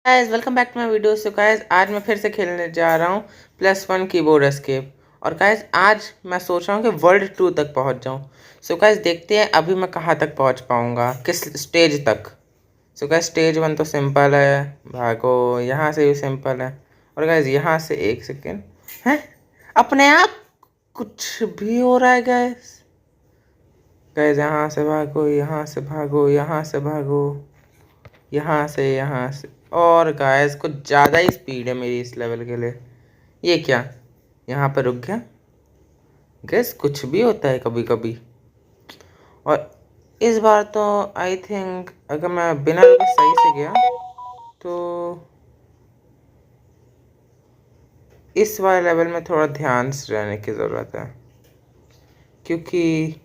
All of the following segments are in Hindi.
Guys welcome back to my video. So guys आज मैं फिर से खेलने जा रहा हूँ +1 कीबोर्ड एस्केप। और गाइस आज मैं सोच रहा हूँ कि वर्ल्ड 2 तक पहुँच जाऊँ। सो गाइस देखते हैं अभी मैं कहाँ तक पहुँच पाऊँगा, किस स्टेज तक। सो गाइस स्टेज 1 तो सिंपल है, भागो। यहाँ से भी सिंपल है। और गाइस यहाँ से एक सेकेंड है, अपने आप कुछ भी हो रहा है गाइस। गाइस यहाँ से भागो, यहाँ से भागो, यहाँ से भागो, यहाँ से। और गाइस कुछ ज़्यादा ही स्पीड है मेरी इस लेवल के लिए। ये क्या, यहाँ पे रुक गया। गैस कुछ भी होता है कभी कभी। और इस बार तो आई थिंक अगर मैं बिना रुके सही से गया तो इस वाले लेवल में थोड़ा ध्यान से रहने की ज़रूरत है, क्योंकि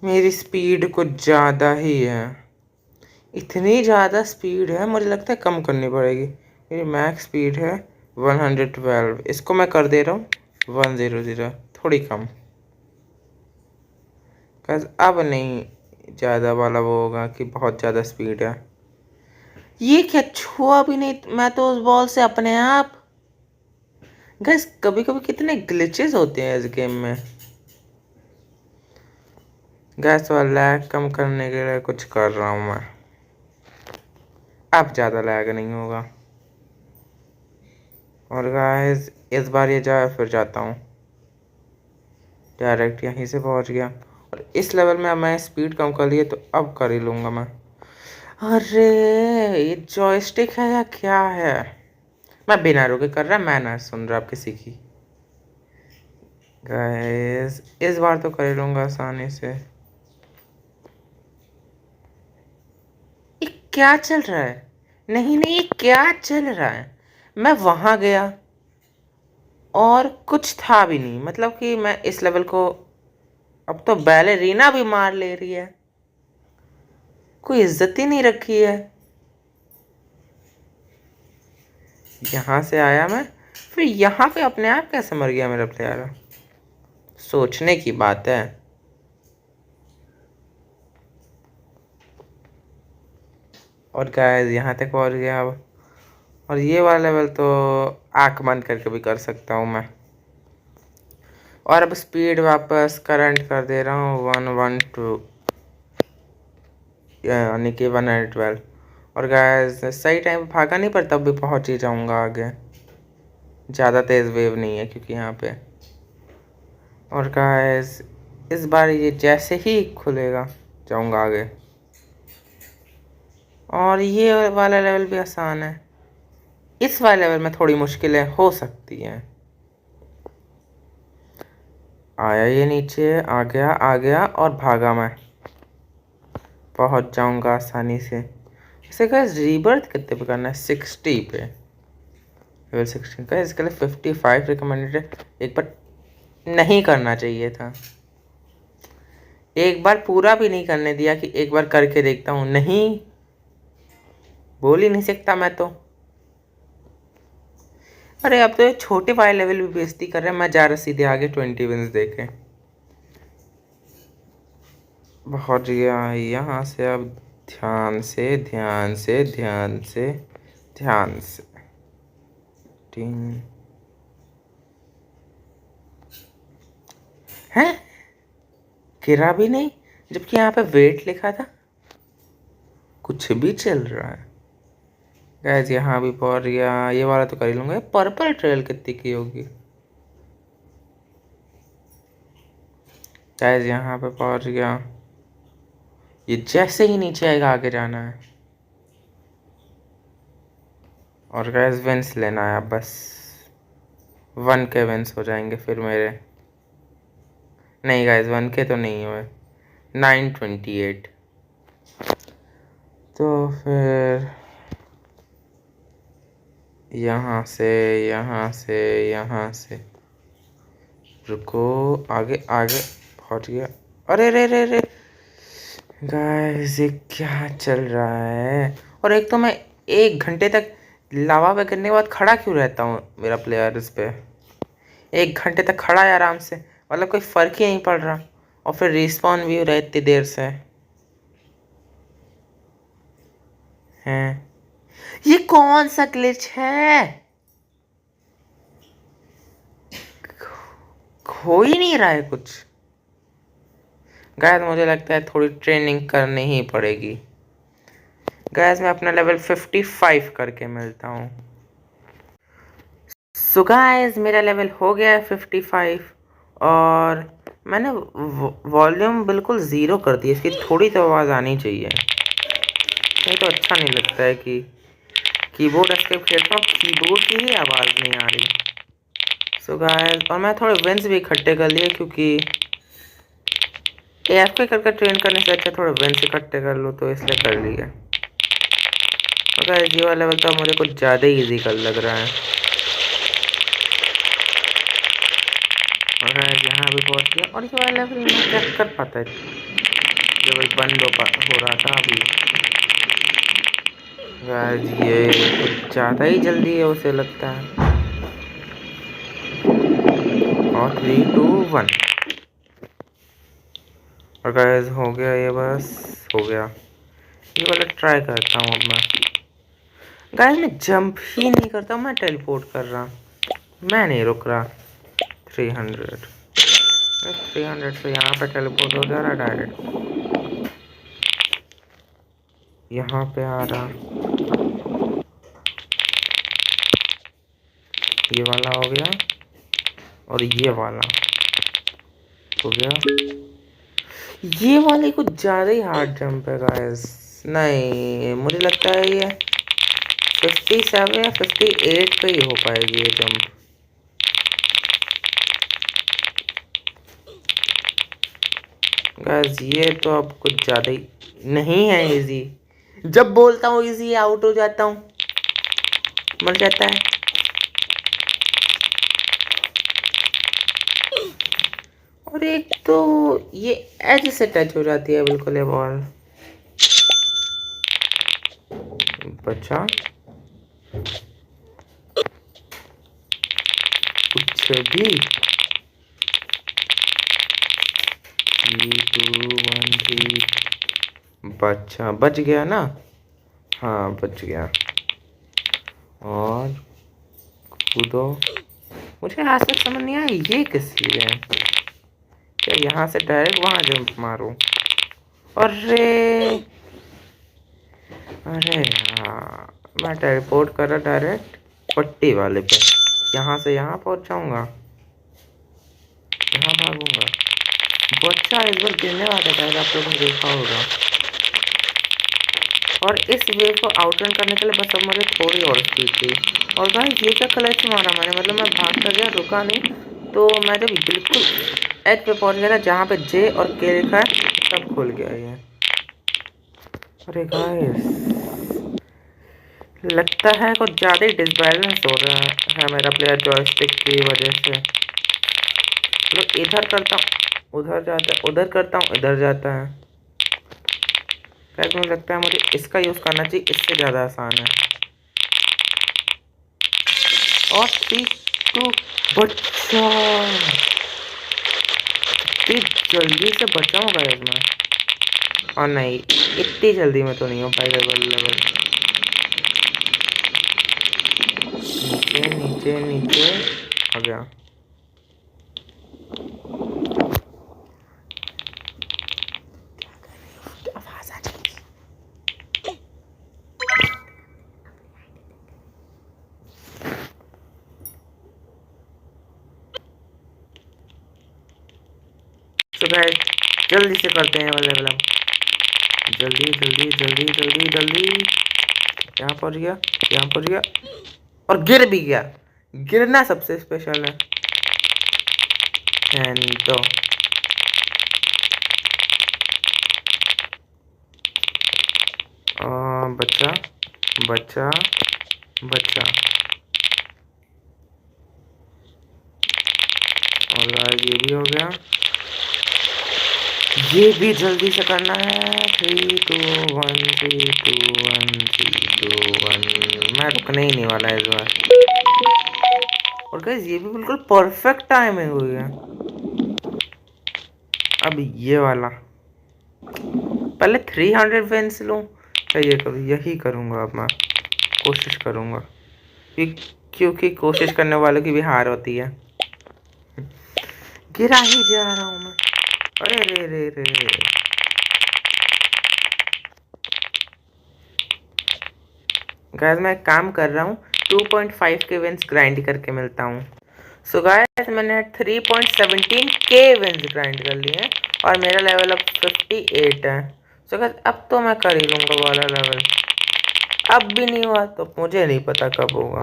मेरी स्पीड कुछ ज़्यादा ही है। इतनी ज़्यादा स्पीड है, मुझे लगता है कम करनी पड़ेगी। मेरी मैक्स स्पीड है 112, इसको मैं कर दे रहा हूँ 100, थोड़ी कम। बस अब नहीं ज़्यादा वाला वो होगा कि बहुत ज़्यादा स्पीड है। ये क्या, छुआ भी नहीं मैं तो उस बॉल से अपने आप। गैस कभी कभी कितने ग्लिचेस होते हैं इस गेम में। गैस वाला लैग कम करने के लिए कुछ कर रहा हूँ मैं। अब ज़्यादा लैग नहीं होगा। और गाइस इस बार ये जाए फिर जाता हूँ डायरेक्ट, यहीं से पहुँच गया। और इस लेवल में अब मैं स्पीड कम कर लिए तो अब कर ही लूँगा मैं। अरे ये जॉयस्टिक है या क्या है। मैं बिना रुके कर रहा, मैं ना सुन रहा आप किसी की। गाइस इस बार तो कर लूँगा आसानी से। ये क्या चल रहा है, नहीं नहीं ये क्या चल रहा है। मैं वहाँ गया और कुछ था भी नहीं, मतलब कि मैं इस लेवल को अब तो बैलेरीना भी मार ले रही है। कोई इज्जत ही नहीं रखी है। यहाँ से आया मैं, फिर यहाँ पे अपने आप कैसे मर गया मेरा प्लेयर। सोचने की बात है। और गाइस यहाँ तक पहुँच गया अब। और ये वाला लेवल तो आँख बंद करके भी कर सकता हूँ मैं। और अब स्पीड वापस करंट कर दे रहा हूँ 112, यानी कि 112। और गाइस सही टाइम पे भागा नहीं पर तब भी पहुँच ही जाऊँगा आगे। ज़्यादा तेज़ वेव नहीं है क्योंकि यहाँ पे। और गाइस इस बार ये जैसे ही खुलेगा जाऊँगा आगे। और ये वाला लेवल भी आसान है। इस वाले लेवल में थोड़ी मुश्किलें हो सकती हैं। आया ये नीचे, आ गया और भागा मैं। पहुंच जाऊंगा आसानी से। इसे गाइस रीबर्थ कितने पे करना है, 60 पे, लेवल 16 का। इसके लिए 55 रिकमेंडेड है। एक बार नहीं करना चाहिए था, एक बार पूरा भी नहीं करने दिया कि एक बार करके देखता हूँ। नहीं बोल ही नहीं सकता मैं तो। अरे अब तो ये छोटे वाले लेवल भी बेइज्जती कर रहे हैं। मैं जा रहा सीधे आगे 20 विंस देके। पहुंच गया यहाँ से। अब ध्यान से ध्यान से ध्यान से ध्यान से। हैं, गिरा भी नहीं जबकि यहाँ पे वेट लिखा था। कुछ भी चल रहा है। गैस यहाँ भी पहुंच गया। ये वाला तो कर ही लूँगा। पर्पल ट्रेल कितनी की होगी। गैस यहाँ पे पहुंच गया। ये जैसे ही नीचे आएगा आगे जाना है। और गैस विंस लेना है अब बस। 1 के विंस हो जाएंगे फिर मेरे। नहीं गैस 1 के तो नहीं हुए, 928। तो फिर यहाँ से यहाँ से यहाँ से रुको, आगे आगे पहुँच गया। अरे रे रे रे गाइस ये क्या चल रहा है। और एक तो मैं 1 घंटे तक लावा पे गिरने के बाद खड़ा क्यों रहता हूँ। मेरा प्लेयर इस पे 1 घंटे तक खड़ा है आराम से, मतलब कोई फ़र्क ही नहीं पड़ रहा। और फिर रिस्पॉन भी हो रहा है इतनी देर से। हैं ये कौन सा ग्लिच है? हो ही नहीं रहा है कुछ। गाइस मुझे लगता है थोड़ी ट्रेनिंग करनी ही पड़ेगी। गाइस मैं अपना लेवल 55 करके मिलता हूँ। सो गाइस मेरा लेवल हो गया है 55 और मैंने वॉल्यूम बिल्कुल ज़ीरो कर दी। इसकी थोड़ी तो आवाज़ आनी चाहिए, नहीं तो अच्छा नहीं लगता है कि कीबोर्ड एस्केप खेलता हूँ, कीबोर्ड की ही आवाज़ नहीं आ रही। सो गाइस और मैं थोड़े विंस भी इकट्ठे कर लिए क्योंकि AFK करके ट्रेन करने से अच्छा थोड़े विंस इकट्ठे कर लो, तो इसलिए कर लिए। तो गाइस ये वाला लेवल तो मुझे कुछ ज़्यादा ही ईजी कर लग रहा है। और गाइस यहाँ भी पहुँच गया और ये वाला लेवल मैं क्या कर पाता है, लेवल बंद हो रहा था अभी। गाइस ये कुछ ज़्यादा ही जल्दी है उसे लगता है। और 3 2 1 और गाइस हो गया ये, बस हो गया। ये वाला ट्राई करता हूँ अब मैं। गाइस मैं जंप ही नहीं करता, मैं टेलीपोर्ट कर रहा, मैं नहीं रुक रहा। 300 से यहाँ पे टेलीपोर्ट हो जा रहा डायरेक्ट, यहाँ पे आ रहा। ये वाला हो गया और ये वाला हो गया। ये वाले कुछ ज़्यादा ही हार्ड जंप है गाइस। नहीं मुझे लगता है ये 57 या 58 पे ही हो पाएगी ये जंप। गाइस ये तो अब कुछ ज़्यादा ही नहीं है इजी। जब बोलता हूँ इजी आउट हो जाता हूँ, मर जाता है। और एक तो ये एज से टच हो जाती है बिल्कुल ये बॉल। बचा कुछ भी। 3 2 1 3 बचा, बच गया ना? हाँ बच गया। और कूदो। मुझे आज तक समझ नहीं आया ये किस लिए है, क्या यहाँ से डायरेक्ट वहाँ जंप मारूं? अरे अरे यार मैं टेलीपोर्ट कर रहा डायरेक्ट पट्टी वाले पे, यहाँ से यहाँ पहुँच जाऊँगा, यहाँ भागूंगा। बच्चा इस बार गिरने वाला था, आप लोगों ने देखा होगा। और इस वेव को आउटरन करने के लिए बस अब मुझे थोड़ी और स्पीड थी। और भाई ये क्या क्लच मारा मैंने, मतलब मैं भाग कर गया, रुका नहीं, तो मैं जब बिल्कुल एज पे पहुंच गया था जहाँ पे जे और के लिखा है तब खुल गया ये। अरे गाइस लगता है कुछ ज़्यादा ही डिसबैलेंस हो रहा है मेरा प्लेयर जॉयस्टिक की वजह से। मतलब इधर करता हूँ उधर जाता है, उधर करता हूँ इधर जाता है। शायद मुझे लगता है मुझे इसका यूज़ करना चाहिए, इससे ज़्यादा आसान है। और 3 2 बच्चा, इतनी जल्दी से बचाऊंगा इसमें। और नहीं इतनी जल्दी में तो नहीं हो पाएगा लेवल। नीचे नीचे नीचे आ गया। तो गाइस जल्दी से करते हैं वाले लेवल। जल्दी जल्दी जल्दी जल्दी जल्दी। यहाँ पहुँच गया, यहाँ पहुँच गया और गिर भी गया। गिरना सबसे स्पेशल है नहीं तो। बच्चा बच्चा बच्चा। और गाइस ये भी हो गया, ये भी जल्दी से करना है। 3 2 1 3 2 1 3 2 1। मैं रुकने ही नहीं वाला इस बार। और गाइस ये भी बिल्कुल परफेक्ट टाइमिंग हुई है। अब ये वाला पहले 300 विंस लूँ ये करूँ, यही करूँगा अब मैं, कोशिश करूँगा क्योंकि कोशिश करने वालों की भी हार होती है। गिरा ही जा रहा हूँ मैं। अरे रे रे रे रे। गाइस मैं एक काम कर रहा हूँ, 2.5 के विंस ग्राइंड करके मिलता हूँ। सो गाइस मैंने 3.17 के विंस ग्राइंड कर लिए हैं और मेरा लेवल अब 58 है। सो गाइस अब तो मैं कर ही लूँगा वाला लेवल। अब भी नहीं हुआ तो मुझे नहीं पता कब होगा।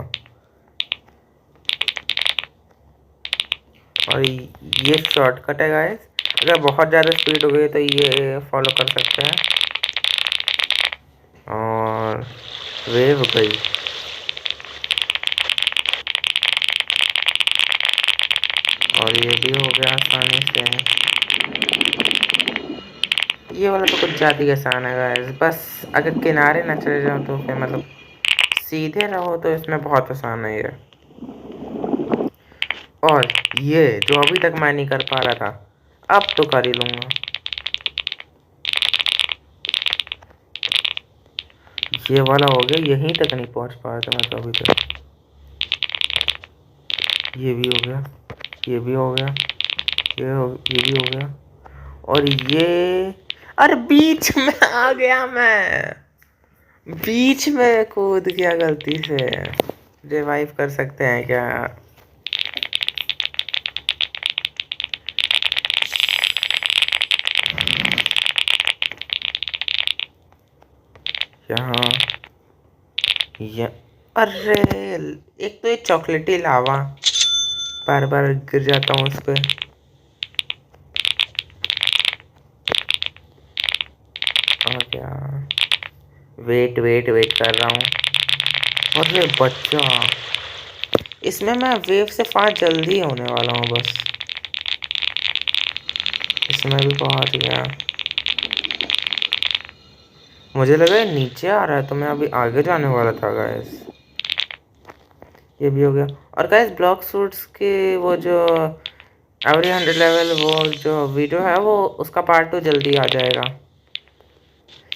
और ये शॉर्टकट है गाइस, अगर बहुत ज़्यादा स्पीड हो गई तो ये फॉलो कर सकते हैं। और वेव गई। और ये भी हो गया आसानी से। ये वाला तो कुछ ज़्यादा ही आसान है गाइस, बस अगर किनारे ना चले जाओ तो फिर मतलब सीधे रहो तो इसमें बहुत आसान है ये। और ये जो अभी तक मैं नहीं कर पा रहा था अब तो कर ही लूँगा। ये वाला हो गया, यहीं तक नहीं पहुँच पा रहा था मैं तो अभी तक। ये भी हो गया, ये भी हो गया, ये भी हो गया। और ये अरे बीच में आ गया मैं, बीच में कूद गया गलती से। रिवाइव कर सकते हैं क्या? यहाँ ये अरे एक तो ये चॉकलेटी लावा, बार बार गिर जाता हूँ उस पर। और क्या, वेट वेट वेट कर रहा हूँ। अरे बच्चा, इसमें मैं वेव से फास्ट जल्दी होने वाला हूँ बस। इसमें भी पहुँच गया। मुझे लगा ये नीचे आ रहा है तो मैं अभी आगे जाने वाला था गाइस। ये भी हो गया। और गाइस ब्लॉक सूट्स के वो जो एवरी 100 लेवल वो जो वीडियो है वो उसका पार्ट 2 जल्दी आ जाएगा।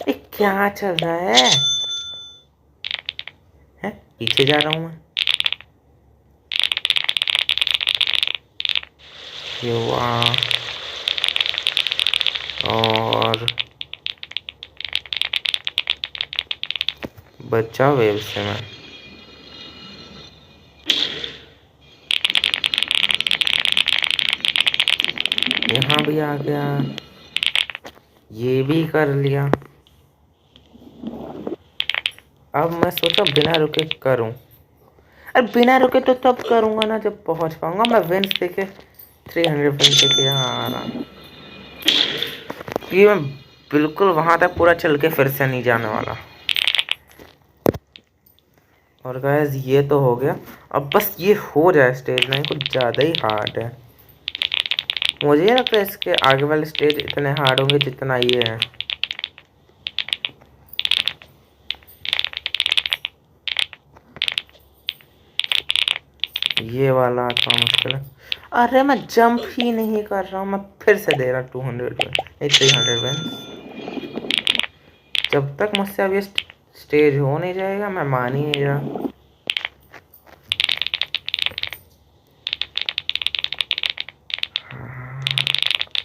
ये क्या चल रहा है? हैं? पीछे जा रहा हूँ मैं। ये हुआ। और बचा वेव से मैं। यहाँ भी आ गया, ये भी कर लिया। अब मैं सोचा बिना रुके करूं। अरे बिना रुके तो तब करूंगा ना जब पहुंच पाऊंगा मैं विंस देके, 300 विंस देके यहाँ आ रहा हूँ। ये मैं बिल्कुल वहां तक पूरा चल के फिर से नहीं जाने वाला। और गाइस ये तो हो गया, अब बस ये हो जाए स्टेज 9, कुछ ज़्यादा ही हार्ड है। मुझे नहीं लगता इसके आगे वाले स्टेज इतने हार्ड होंगे जितना ये है। ये वाला थोड़ा मुश्किल है। अरे मैं जंप ही नहीं कर रहा हूँ, मैं फिर से दे रहा 200 नहीं 300 विंस। जब तक मुझसे अब ये स्टेज हो नहीं जाएगा मैं मान ही नहीं रहा।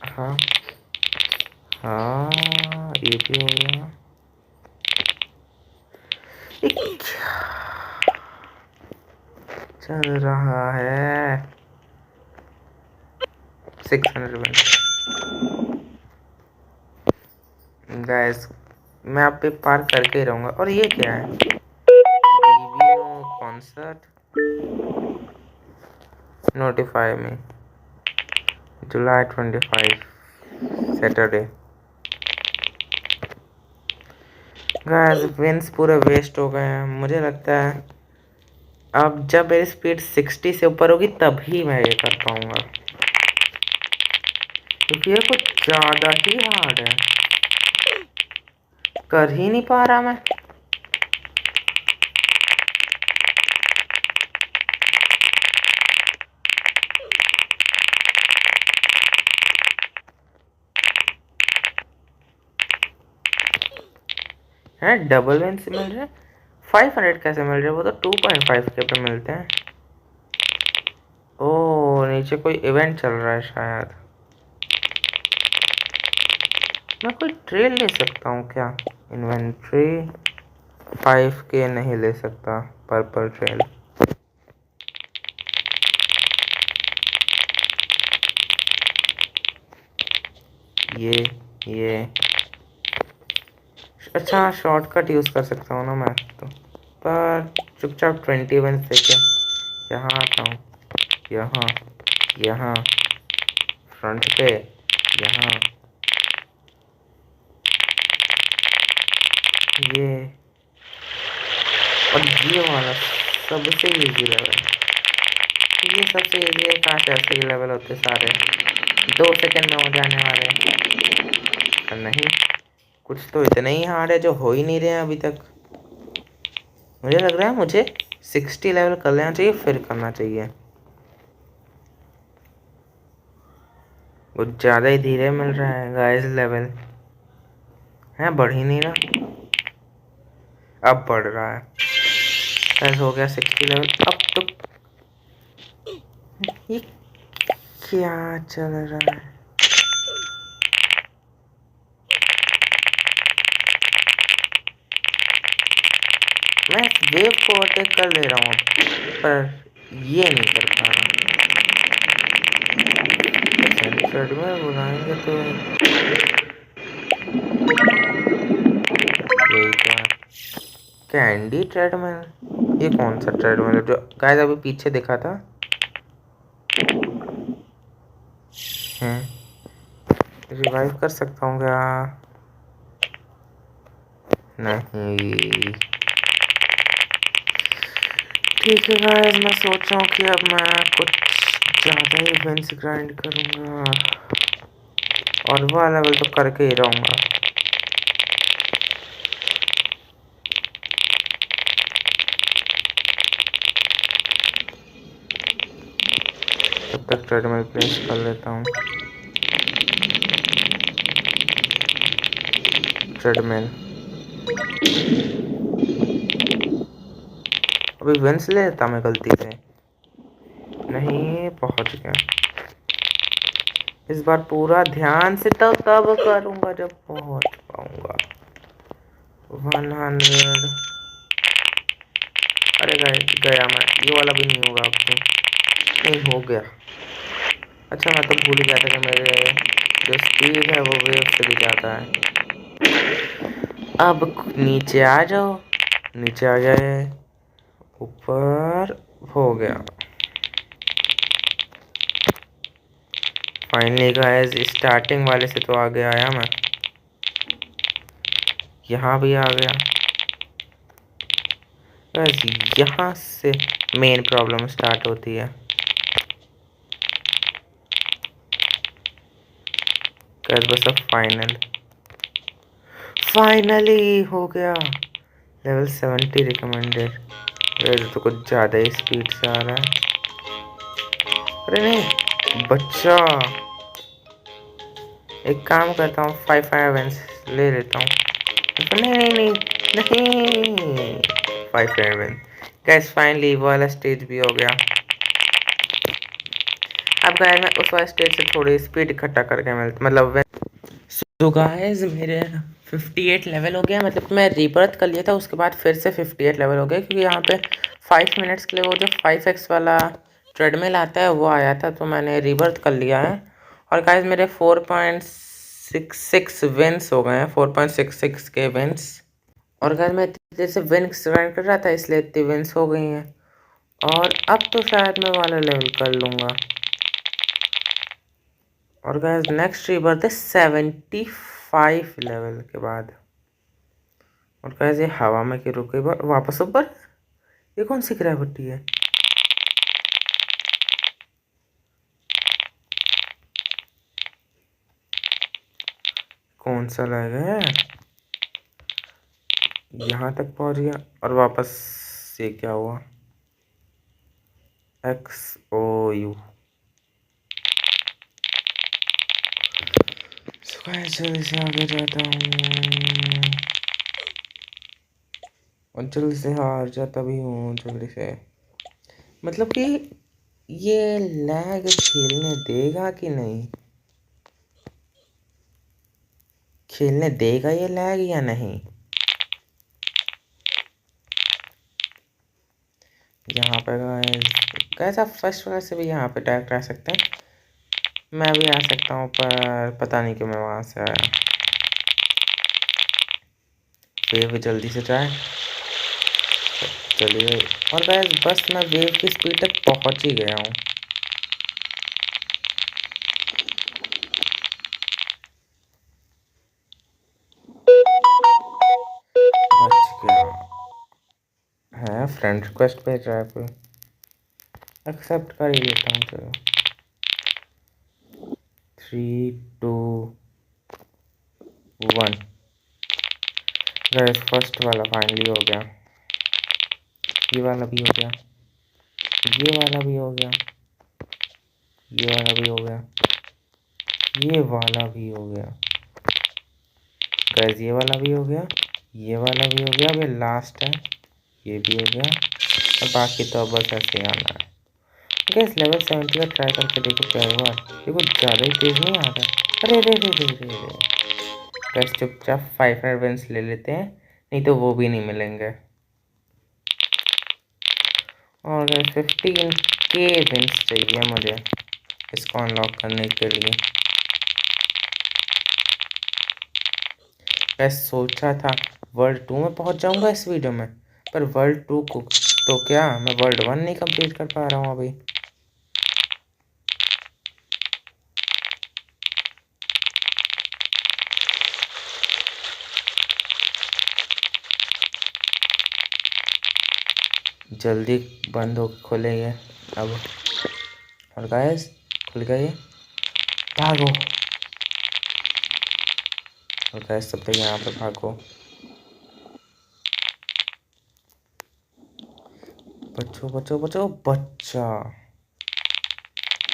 हाँ हाँ, ये भी हो गया। चल रहा है 600 गैस, मैं आप पे पार करके ही रहूँगा। और ये क्या है? डिविनो कॉन्सर्ट, नोटिफाई में जुलाई 25 सैटरडे। गैस विंस पूरे वेस्ट हो गए हैं मुझे लगता है। अब जब मेरी स्पीड 60 से ऊपर होगी तभी मैं ये कर पाऊंगा, क्योंकि ये कुछ ज़्यादा ही हार्ड है, कर ही नहीं पा रहा मैं। है डबल वेंस मिल रहे हैं। 500 कैसे मिल रहे हैं? वो तो 2.5 के पे मिलते हैं। ओ नीचे कोई इवेंट चल रहा है शायद। मैं कोई ट्रेल ले सकता हूँ क्या? इन्वेंट्री 5 के नहीं ले सकता। Purple trail. ये अच्छा शॉर्टकट यूज़ कर सकता हूँ ना मैं तो। पर चुपचाप 21 से क्या यहाँ आता हूँ। यहाँ यहाँ फ्रंट पे यहाँ ये और ये वाला सबसे इजी लेवल। ये सबसे इजी है। कहाँ से ऐसे ही लेवल होते सारे 2 सेकंड में हो जाने वाले। पर नहीं, कुछ तो इतने ही हार्ड है जो हो ही नहीं रहे हैं अभी तक। मुझे लग रहा है मुझे 60 लेवल कर लेना चाहिए फिर करना चाहिए। कुछ ज़्यादा ही धीरे मिल रहा है गाइस लेवल। है बढ़ ही नहीं रहा। अब बढ़ रहा है। गाइस हो गया 60 लेवल। अब तो ये क्या चल रहा है? मैं इस वेव को ओवरटेक कर ले रहा हूँ पर ये नहीं कर पा रहा। ट्रेडमिल बुलाएंगे तो यही क्या कैंडी ट्रेडमिल? ये कौन सा ट्रेडमिल है जो गाइस अभी पीछे दिखा था? रिवाइव कर सकता हूँ क्या? नहीं। ठीक है गाइस, मैं सोच रहा हूँ कि अब मैं कुछ ज़्यादा ही विंस ग्राइंड करूँगा और वह लेवल तो करके ही रहूँगा। तब तक ट्रेडमिल प्लेस कर लेता हूँ। ट्रेडमिल अभी विंस ले लेता मैं गलती से। नहीं पहुँच गया। इस बार पूरा ध्यान से तब करूँगा जब पहुँच पाऊँगा। 100। अरे गया मैं। ये वाला भी नहीं होगा अब तो। नहीं हो गया। अच्छा मैं तो भूल गया था कि मेरे जो स्पीड है वो वेव से भी ज़्यादा है। अब नीचे आ जाओ। नीचे आ गए। ऊपर हो गया। फाइनली गाइस स्टार्टिंग वाले से तो आगे आया मैं। यहाँ भी आ गया। गाइस यहाँ से मेन प्रॉब्लम स्टार्ट होती है। गाइस बस अब फाइनली हो गया। Level 70 recommended. गाइस तो कुछ ज़्यादा ही स्पीड से आ रहा है। अरे नहीं बच्चा, एक काम करता हूँ 5 इवेंट्स ले लेता हूँ। नहीं 5 इवेंट। गाइस फाइनली वो वाला स्टेज भी हो गया। अब गाइस मैं उस वाले स्टेज से थोड़ी स्पीड इकट्ठा करके मिलता मतलब। तो गाइस मेरे 58 लेवल हो गया। मतलब मैं रीबर्थ कर लिया था उसके बाद फिर से 58 लेवल हो गया क्योंकि यहाँ पे 5 मिनट्स के लिए वो जो 5x वाला ट्रेडमिल आता है वो आया था तो मैंने रीबर्थ कर लिया है। और गाइस मेरे 4.66 विंस हो गए हैं। 4.66 के विंस। और गाइस मैं इतनी देर से विंस ग्राइंड कर रहा था इसलिए इतनी विंस हो गई हैं। और अब तो शायद मैं वाला लेवल कर लूँगा। और गाइस नेक्स्ट रीबर्थ है 75 लेवल के बाद। और गाइस ये हवा में क्यों रुक गई वापस ऊपर? ये कौन सी ग्रेविटी है? कौन सा लग है? यहाँ तक पहुँच गया और वापस ये क्या हुआ? XOU। जल्दी से आगे जाता हूँ। और जल्दी से हार जा, तभी हूँ जल्दी से। मतलब कि ये लैग खेलने देगा कि नहीं, खेलने देगा ये लैग या नहीं। यहाँ पे कैसा फर्स्ट वाला से भी यहाँ पे डायरेक्ट आ सकते हैं, मैं भी आ सकता हूँ, पर पता नहीं क्यों मैं वहाँ से आया। वेव जल्दी से जाए, चलिए। और गाइस बस मैं वेव की स्पीड तक पहुँच ही गया हूँ। बच गया है, फ्रेंड रिक्वेस्ट भेज रहा है कोई, एक्सेप्ट कर ही लेता हूँ चलो। 3 2 1। गाइस फर्स्ट वाला फाइनली हो गया, ये वाला भी हो गया, ये वाला भी हो गया, ये वाला भी हो गया, ये वाला भी हो गया। गाइस ये वाला भी हो गया, ये वाला भी हो गया, अब ये लास्ट है, ये भी हो गया, और बाकी तो अब बस ऐसे ही आना है। गाइस लेवल 70 का ट्राई करके देखो क्या हुआ, ये कुछ ज़्यादा ही तेज़ नहीं आ रहा। अरे रे रे रे रे रे। गाइस चुपचाप 500 विंस ले लेते हैं, नहीं तो वो भी नहीं मिलेंगे। और गाइस 15K विंस चाहिए मुझे इसको अनलॉक करने के लिए। मैं सोचा था वर्ल्ड 2 में पहुंच जाऊंगा इस वीडियो में, पर वर्ल्ड 2 को तो क्या, मैं वर्ल्ड 1 नहीं कंप्लीट कर पा रहा हूँ अभी। जल्दी बंद हो खुले ये अब। और गाइस खुल गए, भागो। और गाइस सब तक यहाँ पे भागो, बचो बचो बचो बच्चा।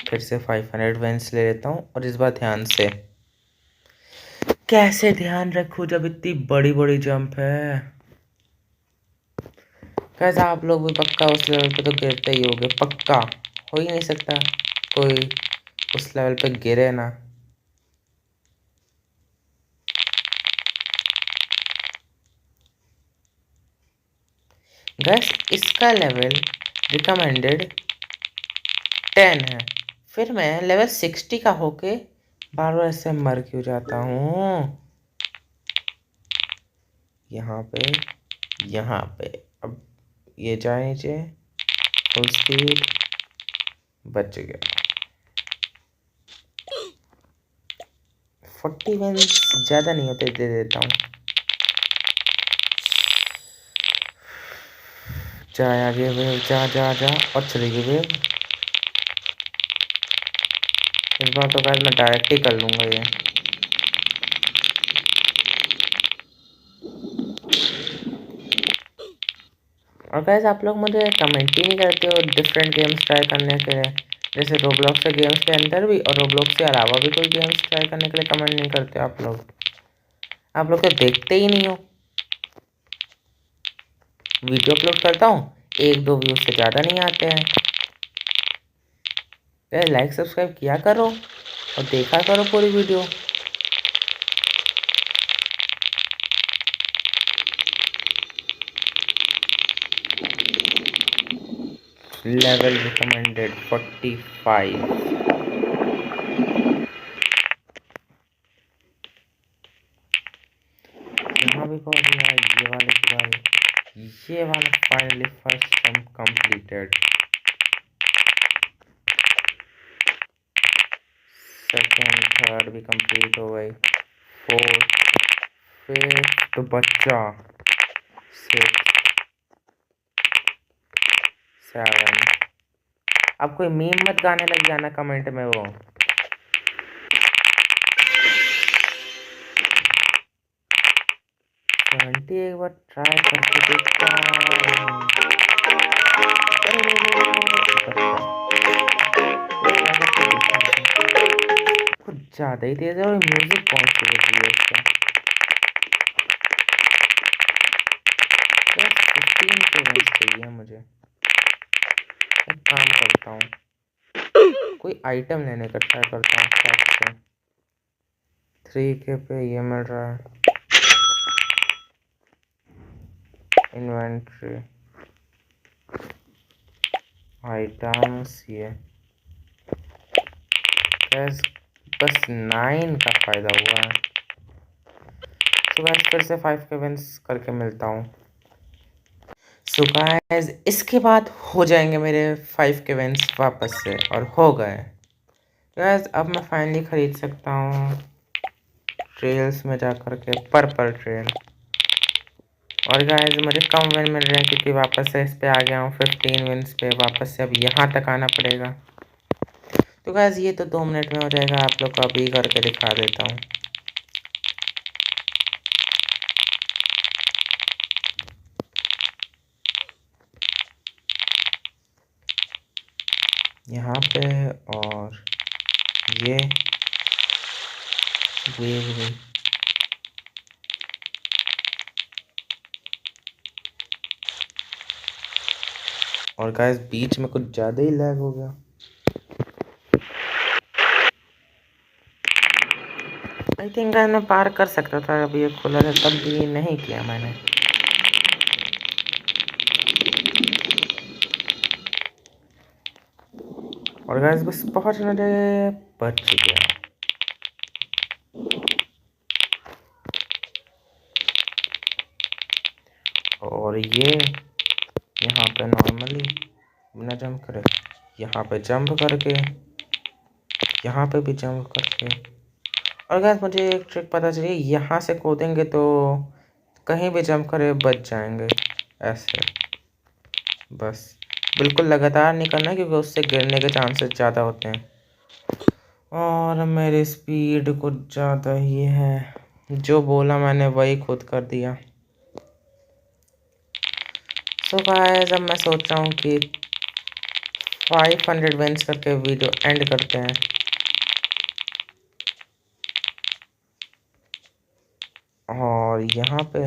फिर से 500 वेंस ले लेता हूँ, और इस बार ध्यान से। कैसे ध्यान रखूँ जब इतनी बड़ी बड़ी जंप है। कैसा आप लोग भी पक्का उस लेवल पे तो गिरते ही होगे, पक्का, हो ही नहीं सकता कोई उस लेवल पे गिरे ना। गैस इसका लेवल रिकमेंडेड 10 है, फिर मैं लेवल 60 का होके बार बार ऐसे मर क्यों जाता हूँ। यहाँ पे, यहाँ पे, अब ये जाए नीचे, फुल स्पीड, बच गया। 40 विंस ज़्यादा नहीं होते, दे देता हूँ। जा आगे वेव, जा जा जा, और चली गई वेव। इस बार तो गाइस मैं डायरेक्ट ही कर लूँगा ये। और गाइस आप लोग मुझे कमेंट ही नहीं करते हो डिफरेंट गेम्स ट्राई करने के लिए, जैसे रोब्लॉक्स के गेम्स के अंदर भी और रोब्लॉक्स के अलावा भी कोई गेम्स ट्राई करने के लिए कमेंट नहीं करते आप लोग। आप लोग तो देखते ही नहीं हो। वीडियो अपलोड करता हूँ, 1-2 व्यूज से ज़्यादा नहीं आते हैं। गाइस लाइक सब्सक्राइब किया करो और देखा करो पूरी वीडियो। Level recommended 45। यहाँ भी पहुँच गया, ये वाले की बारी, ये वाला finally first jump completed. Second third भी कंप्लीट हो गई, फोर्थ फिफ्थ बच्चा, 6 7। अब कोई मीम मत गाने लग जाना कमेंट में वो। 70 एक बार ट्राई करके देखता हूँ। कुछ ज़्यादा ही तेज है, और म्यूजिक कौन सी बज रही है इसका। मुझे। एक काम करता हूँ, कोई आइटम लेने का ट्राई करता हूँ शॉप से। 3K पे ये मिल रहा है, इन्वेंट्री, आइटम्स, ये बस 9 का फ़ायदा हुआ है। तो गाइस फिर से 5 के विंस करके मिलता हूँ। सो गाइस इसके बाद हो जाएंगे मेरे 5 के विंस वापस से, और हो गए गाइस। अब मैं फाइनली ख़रीद सकता हूँ ट्रेल्स में जा कर के पर्पल ट्रेल। और गाइस मुझे कम विन मिल रहे हैं क्योंकि वापस से इस पे आ गया हूँ 15 विंस पे। वापस से अब यहाँ तक आना पड़ेगा। तो गाइस ये तो 2 मिनट में हो जाएगा, आप लोग को अभी करके दिखा देता हूँ। यहाँ पे और ये भी। और गाइस बीच में कुछ ज़्यादा ही लैग हो गया। आई थिंक गाइस मैं पार कर सकता था, अभी ये खुला है तब भी नहीं किया मैंने। और गाइस बस पहुंचने बच गया। और ये यहाँ पे नॉर्मली बिना जंप करे, यहाँ पे जंप करके, यहाँ पे भी जंप करके। और गाइस मुझे एक ट्रिक पता चली, यहाँ से कूदेंगे तो कहीं भी जंप करे बच जाएंगे ऐसे। बस बिल्कुल लगातार नहीं करना क्योंकि उससे गिरने के चांसेस ज़्यादा होते हैं। और मेरी स्पीड कुछ ज़्यादा ही है, जो बोला मैंने वही खुद कर दिया। सो गाइस अब मैं सोच रहा हूँ कि 500 विंस करके वीडियो एंड करते हैं। और यहाँ पे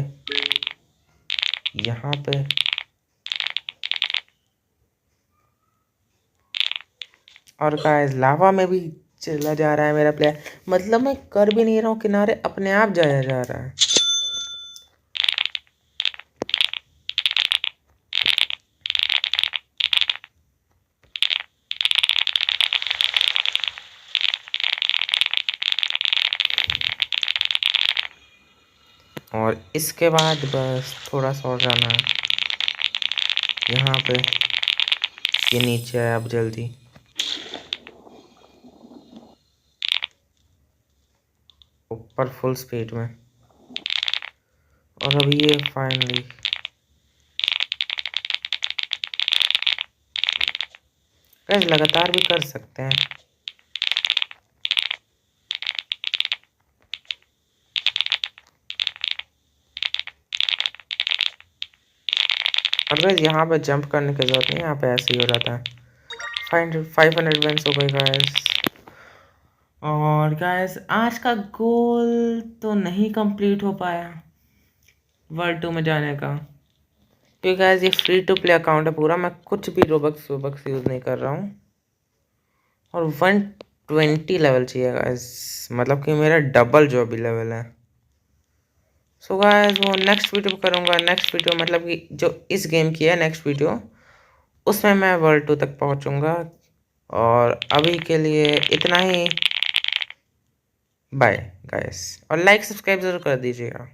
और गाइस लावा में भी चला जा रहा है मेरा प्लेयर, मतलब मैं कर भी नहीं रहा हूँ, किनारे अपने आप जाया जा रहा है। और इसके बाद बस थोड़ा सा और जाना है। यहाँ पे ये नीचे है, अब जल्दी ऊपर फुल स्पीड में। और अब ये फाइनली गाइस लगातार भी कर सकते हैं। और गाइस यहाँ पे जंप करने की जरूरत नहीं है, यहाँ पे ऐसे ही हो जाता है। 500 विंस हो गए गाइस। और गाइस आज का गोल तो नहीं कंप्लीट हो पाया वर्ल्ड 2 में जाने का, क्योंकि गाइस ये फ्री टू प्ले अकाउंट है पूरा, मैं कुछ भी रोबक्स यूज़ नहीं कर रहा हूँ। और 120 लेवल चाहिए गाइस, मतलब कि मेरा डबल जो भी लेवल है। सो गाइस वो नेक्स्ट वीडियो करूँगा। नेक्स्ट वीडियो मतलब कि जो इस गेम की है नेक्स्ट वीडियो, उसमें मैं वर्ल्ड 2 तक पहुँचूँगा। और अभी के लिए इतना ही, बाय गाइस। और लाइक सब्सक्राइब ज़रूर कर दीजिएगा।